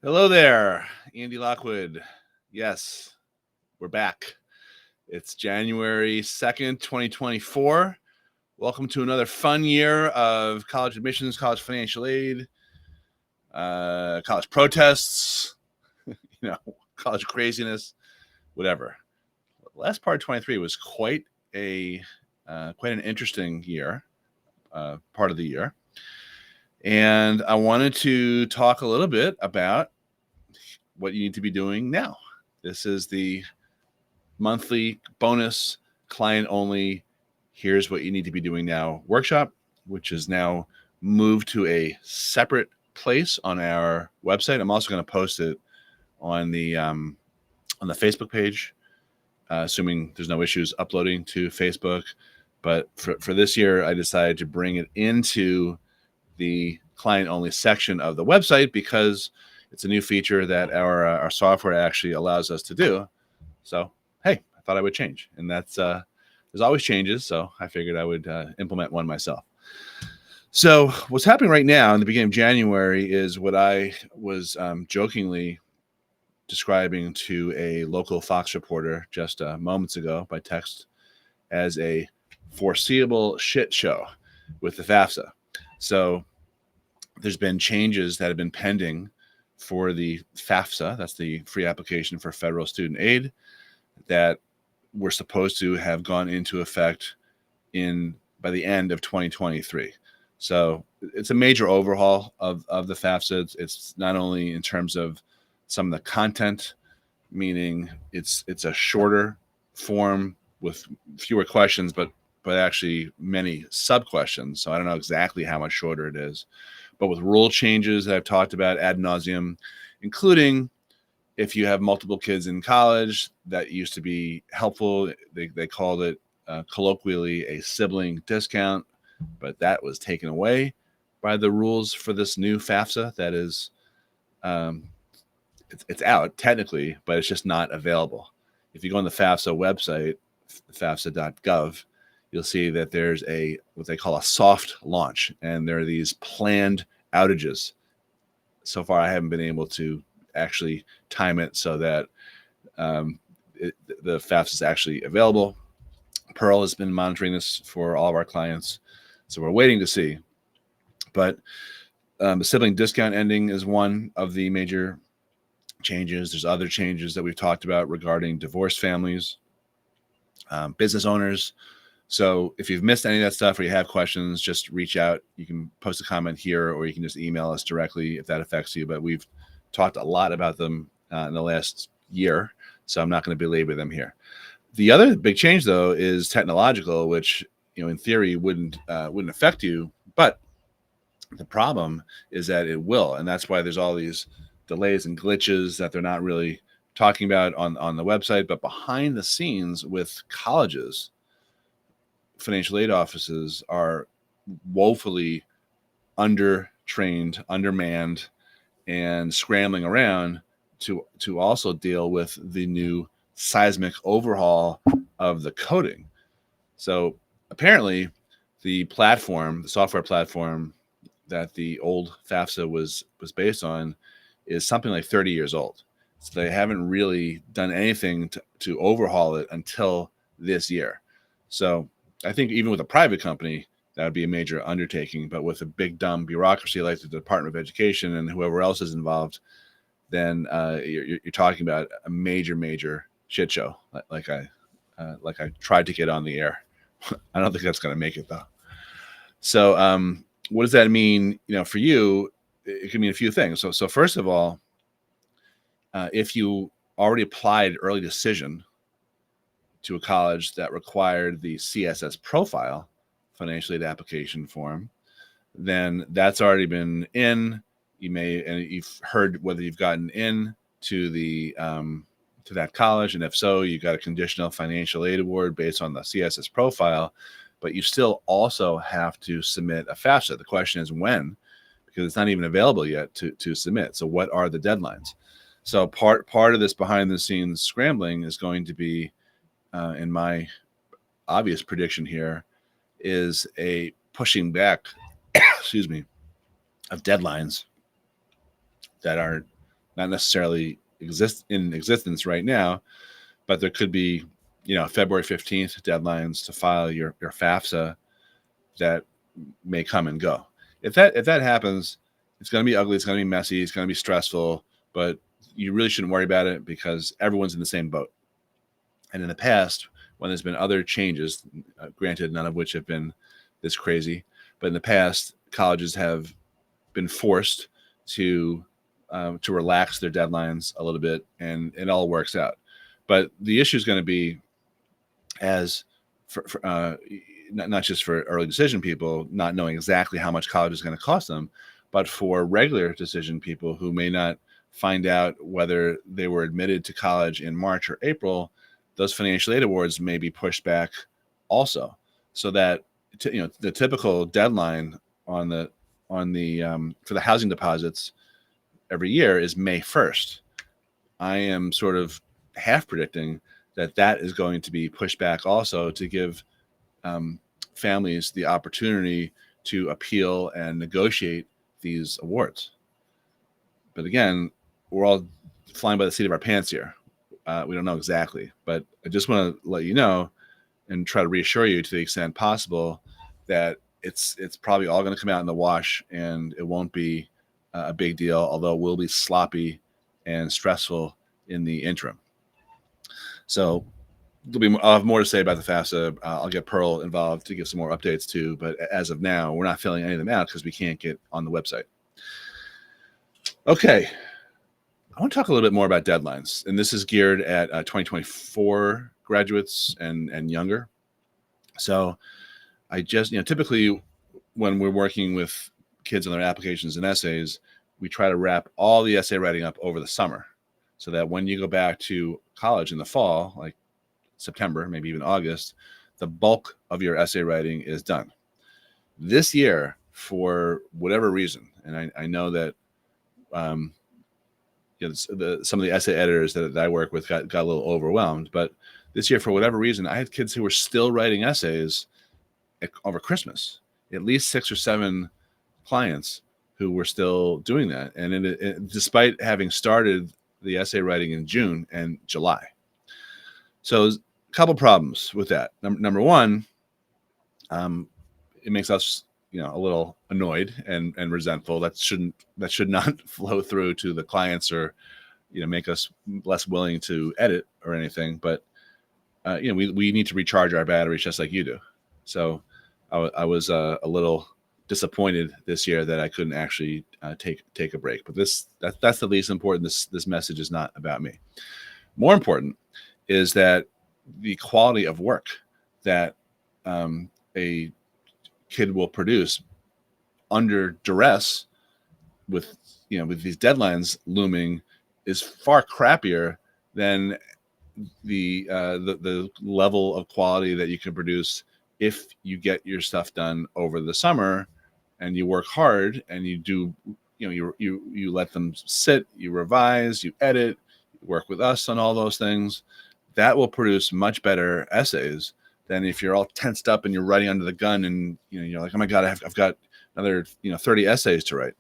Hello there, Andy Lockwood. Yes, we're back. It's January 2nd, 2024. Welcome to another fun year of college admissions, college financial aid, college protests, college craziness, whatever. The last part of 23 was quite an interesting year, part of the year. And I wanted to talk a little bit about what you need to be doing now. This is the monthly bonus client only. Here's what you need to be doing now workshop, which is now moved to a separate place on our website. I'm also going to post it on the Facebook page, assuming there's no issues uploading to Facebook. But for this year, I decided to bring it into the client only section of the website because it's a new feature that our software actually allows us to do. So, hey, I thought I would change. And that's there's always changes. So I figured I would implement one myself. So what's happening right now in the beginning of January is what I was jokingly describing to a local Fox reporter just moments ago by text as a foreseeable shit show with the FAFSA. So there's been changes that have been pending for the FAFSA, that's the free application for federal student aid, that were supposed to have gone into effect by the end of 2023. So it's a major overhaul of the FAFSA. It's not only in terms of some of the content, meaning it's a shorter form with fewer questions, but actually many sub questions. So I don't know exactly how much shorter it is, but with rule changes that I've talked about ad nauseum, including if you have multiple kids in college, that used to be helpful. They called it colloquially a sibling discount, but that was taken away by the rules for this new FAFSA. That is, it's out technically, but it's just not available. If you go on the FAFSA website, FAFSA.gov, you'll see that there's what they call a soft launch, and there are these planned outages. So far, I haven't been able to actually time it so that the FAFSA is actually available. Pearl has been monitoring this for all of our clients, so we're waiting to see. But the sibling discount ending is one of the major changes. There's other changes that we've talked about regarding divorced families, business owners. So if you've missed any of that stuff or you have questions, just reach out. You can post a comment here, or you can just email us directly if that affects you. But we've talked a lot about them in the last year, so I'm not going to belabor them here. The other big change, though, is technological, which in theory wouldn't affect you, but the problem is that it will, and that's why there's all these delays and glitches that they're not really talking about on the website. But behind the scenes with colleges, financial aid offices are woefully undertrained, undermanned, and scrambling around to also deal with the new seismic overhaul of the coding. So apparently the software platform that the old FAFSA was based on is something like 30 years old. So they haven't really done anything to overhaul it until this year. So I think even with a private company, that would be a major undertaking. But with a big, dumb bureaucracy like the Department of Education and whoever else is involved, then you're talking about a major shit show, like I tried to get on the air. I don't think that's going to make it, though. So what does that mean? For you, it can mean a few things. So first of all, if you already applied early decision to a college that required the CSS Profile financial aid application form, then that's already been in. You've heard whether you've gotten in to to that college, and if so, you got a conditional financial aid award based on the CSS Profile. But you still also have to submit a FAFSA. The question is when, because it's not even available yet to submit. So what are the deadlines? So part of this behind the scenes scrambling is going to be, in my obvious prediction here, is a pushing back, excuse me, of deadlines that are not necessarily in existence right now, but there could be, February 15th deadlines to file your FAFSA that may come and go. If that happens, it's going to be ugly. It's going to be messy. It's going to be stressful, but you really shouldn't worry about it because everyone's in the same boat. And in the past, when there's been other changes, granted, none of which have been this crazy, but in the past, colleges have been forced to relax their deadlines a little bit, and it all works out. But the issue is going to be not just for early decision people not knowing exactly how much college is going to cost them, but for regular decision people who may not find out whether they were admitted to college in March or April. Those financial aid awards may be pushed back also, so that the typical deadline on the for the housing deposits every year is May 1st. I am sort of half predicting that is going to be pushed back also to give families the opportunity to appeal and negotiate these awards. But again, we're all flying by the seat of our pants here. We don't know exactly, but I just want to let you know and try to reassure you to the extent possible that it's probably all going to come out in the wash, and it won't be a big deal, although it will be sloppy and stressful in the interim. So I'll have more to say about the FAFSA. I'll get Pearl involved to give some more updates too, but as of now, we're not filling any of them out because we can't get on the website. Okay. I want to talk a little bit more about deadlines, and this is geared at 2024 graduates and younger. So I just, typically when we're working with kids on their applications and essays, we try to wrap all the essay writing up over the summer so that when you go back to college in the fall, like September, maybe even August, the bulk of your essay writing is done. This year, for whatever reason, and I know that some of the essay editors that I work with got a little overwhelmed, but this year, for whatever reason, I had kids who were still writing essays over Christmas. At least 6 or 7 clients who were still doing that, and despite having started the essay writing in June and July. So a couple problems with that. Number one, it makes us a little annoyed and resentful. That should not flow through to the clients or make us less willing to edit or anything. But we need to recharge our batteries just like you do. So I was a little disappointed this year that I couldn't actually take a break. But that's the least important. This message is not about me. More important is that the quality of work that a kid will produce under duress with these deadlines looming is far crappier than the level of quality that you can produce if you get your stuff done over the summer and you work hard and you do you let them sit, you revise, you edit, you work with us on all those things. That will produce much better essays than if you're all tensed up and you're writing under the gun and you're like, oh my God, I've got another 30 essays to write.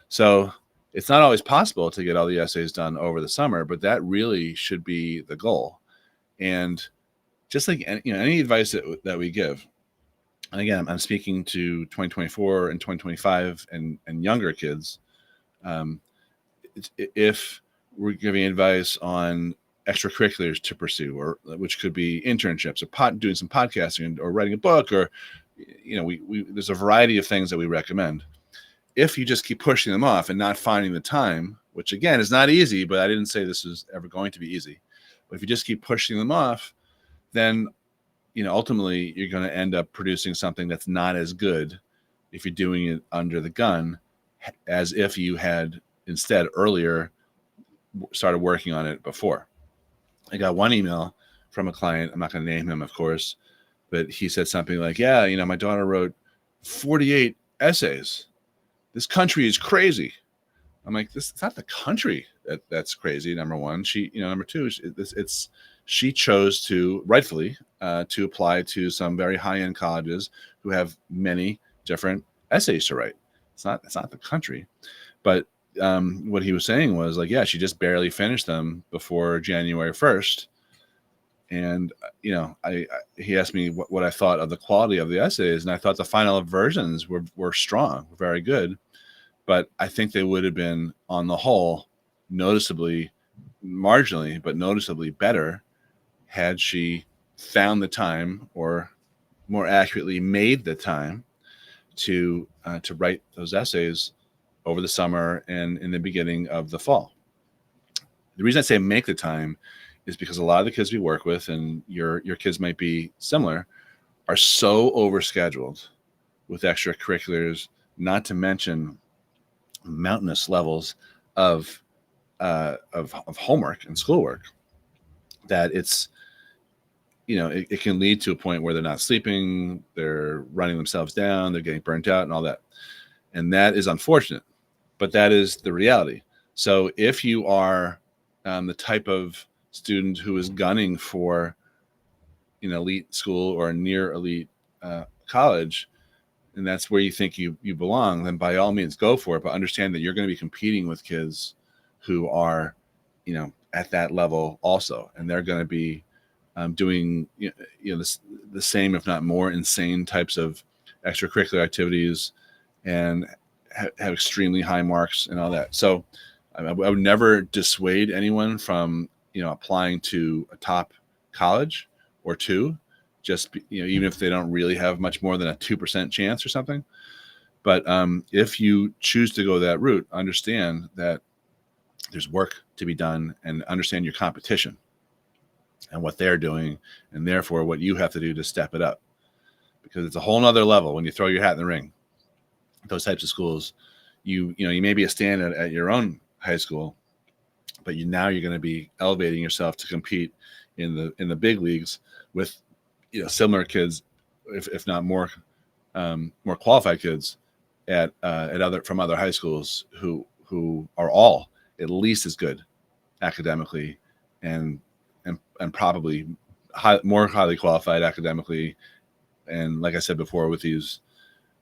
So it's not always possible to get all the essays done over the summer, but that really should be the goal. And just like any advice that we give, and again, I'm speaking to 2024 and 2025 and younger kids. If we're giving advice on extracurriculars to pursue, or which could be internships or doing some podcasting or writing a book, or there's a variety of things that we recommend. If you just keep pushing them off and not finding the time, which again is not easy, but I didn't say this is ever going to be easy, but if you just keep pushing them off, then ultimately you're going to end up producing something that's not as good if you're doing it under the gun as if you had instead earlier started working on it before. I got one email from a client. I'm not going to name him, of course, but he said something like, yeah, my daughter wrote 48 essays. This country is crazy. I'm like, it's not the country that's crazy. Number one, number two, she chose to rightfully to apply to some very high-end colleges who have many different essays to write. It's not the country, but what he was saying was like, yeah, she just barely finished them before January 1st. And, he asked me what I thought of the quality of the essays. And I thought the final versions were strong, very good. But I think they would have been, on the whole, marginally, but noticeably better had she found the time, or more accurately, made the time to write those essays over the summer and in the beginning of the fall. The reason I say make the time is because a lot of the kids we work with, and your kids might be similar, are so overscheduled with extracurriculars, not to mention mountainous levels of homework and schoolwork, that it's, it can lead to a point where they're not sleeping, they're running themselves down, they're getting burnt out and all that. And that is unfortunate, but that is the reality. So if you are the type of student who is gunning for an elite school or a near elite college, and that's where you think you belong, then by all means go for it. But understand that you're going to be competing with kids who are, at that level also, and they're going to be doing the same, if not more, insane types of extracurricular activities, and have extremely high marks and all that. So I would never dissuade anyone from applying to a top college or two, just even if they don't really have much more than a 2% chance or something. But if you choose to go that route, understand that there's work to be done, and understand your competition and what they're doing, and therefore what you have to do to step it up, because it's a whole nother level when you throw your hat in the ring. Those types of schools, you may be a standout at your own high school, but now you're going to be elevating yourself to compete in the big leagues with similar kids, if not more qualified kids from other high schools who are all at least as good academically, and probably more highly qualified academically. And like I said before, with these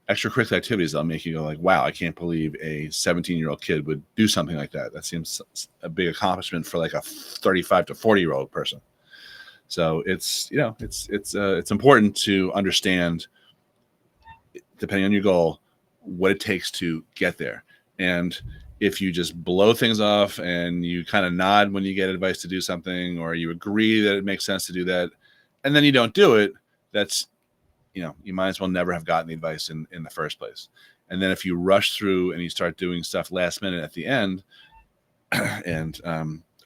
extracurricular activities, they'll make you go like, wow, I can't believe a 17-year-old kid would do something like that. That seems a big accomplishment for like a 35 to 40-year-old person. So it's important to understand, depending on your goal, what it takes to get there. And if you just blow things off and you kind of nod when you get advice to do something, or you agree that it makes sense to do that, and then you don't do it, that's, you might as well never have gotten the advice in the first place. And then if you rush through and you start doing stuff last minute at the end, and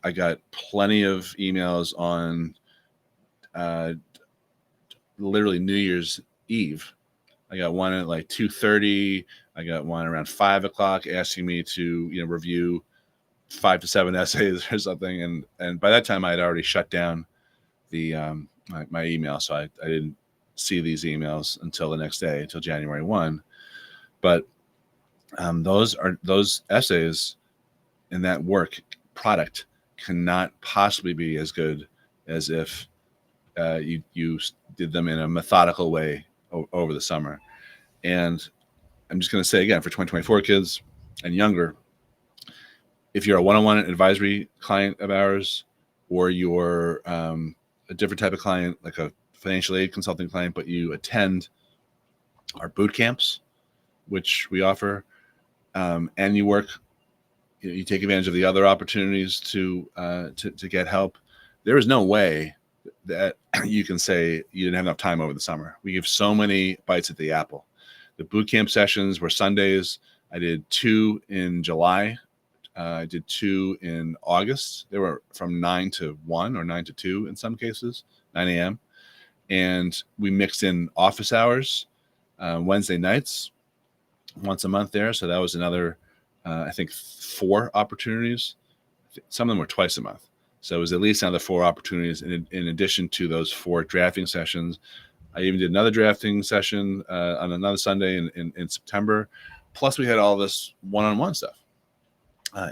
I got plenty of emails on literally New Year's Eve. I got one at like 2:30. I got one around 5 o'clock asking me to review 5 to 7 essays or something. And by that time I had already shut down the my email, so I didn't see these emails until the next day, until January 1. But those essays and that work product cannot possibly be as good as if you did them in a methodical way over the summer. And I'm just going to say again, for 2024 kids and younger, if you're a one-on-one advisory client of ours, or you're a different type of client, like a financial aid consulting client, but you attend our boot camps, which we offer, and you work, you take advantage of the other opportunities to get help, there is no way that you can say you didn't have enough time over the summer. We give so many bites at the apple. The boot camp sessions were Sundays. I did 2 in July. I did 2 in August. They were from 9 to 1 or 9 to 2 in some cases, 9 a.m. And we mixed in office hours, Wednesday nights, once a month there. So that was another, I think, 4 opportunities. Some of them were twice a month. So it was at least another 4 opportunities in addition to those 4 drafting sessions. I even did another drafting session on another Sunday in September. Plus we had all this one-on-one stuff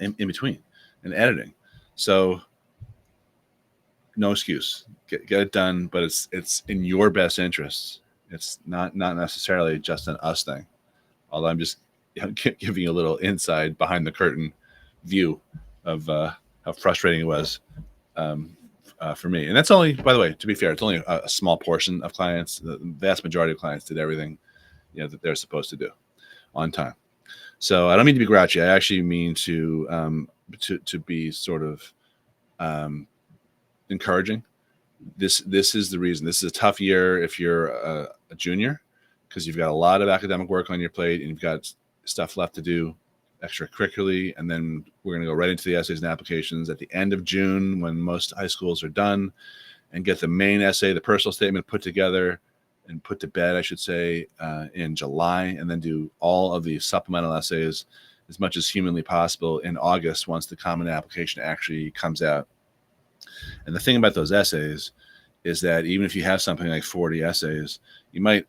in between, and editing. So no excuse. Get it done, but it's in your best interests. It's not necessarily just an us thing. Although I'm just giving you a little inside behind the curtain view of how frustrating it was for me. And that's only, by the way, to be fair, it's only a small portion of clients. The vast majority of clients did everything that they're supposed to do on time. So I don't mean to be grouchy. I actually mean to be sort of encouraging. This is the reason. This is a tough year if you're a junior, because you've got a lot of academic work on your plate and you've got stuff left to do extracurricularly, and then we're going to go right into the essays and applications at the end of June when most high schools are done, and get the main essay, the personal statement, put together and put to bed, I should say, in July, and then do all of the supplemental essays as much as humanly possible in August once the common application actually comes out. And the thing about those essays is that even if you have something like 40 essays, you might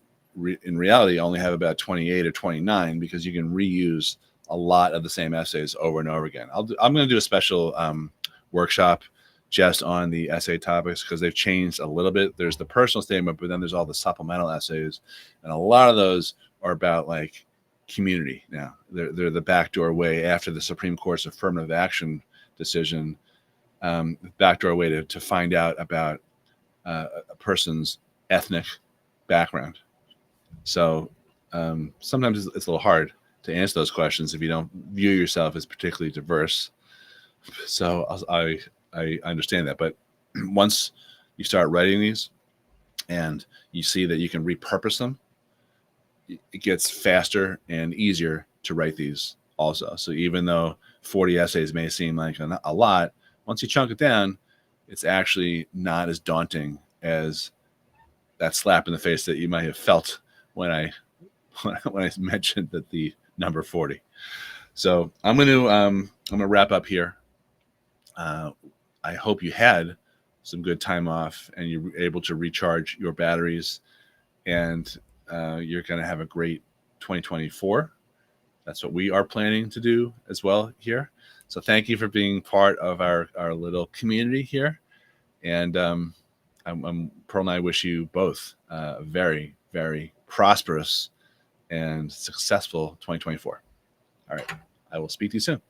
in reality only have about 28 or 29, because you can reuse a lot of the same essays over and over again. I'm going to do a special workshop just on the essay topics, because they've changed a little bit. There's the personal statement, but then there's all the supplemental essays, and a lot of those are about like community now. They're the backdoor way after the Supreme Court's affirmative action decision, backdoor way to find out about a person's ethnic background. So sometimes it's a little hard to answer those questions if you don't view yourself as particularly diverse. So I understand that. But once you start writing these and you see that you can repurpose them, it gets faster and easier to write these also. So even though 40 essays may seem like a lot, once you chunk it down, it's actually not as daunting as that slap in the face that you might have felt when I mentioned that the number 40. So I'm gonna wrap up here. I hope you had some good time off and you were able to recharge your batteries, and you're going to have a great 2024. That's what we are planning to do as well here. So thank you for being part of our little community here. And Pearl and I wish you both a very, very prosperous and successful 2024. All right. I will speak to you soon.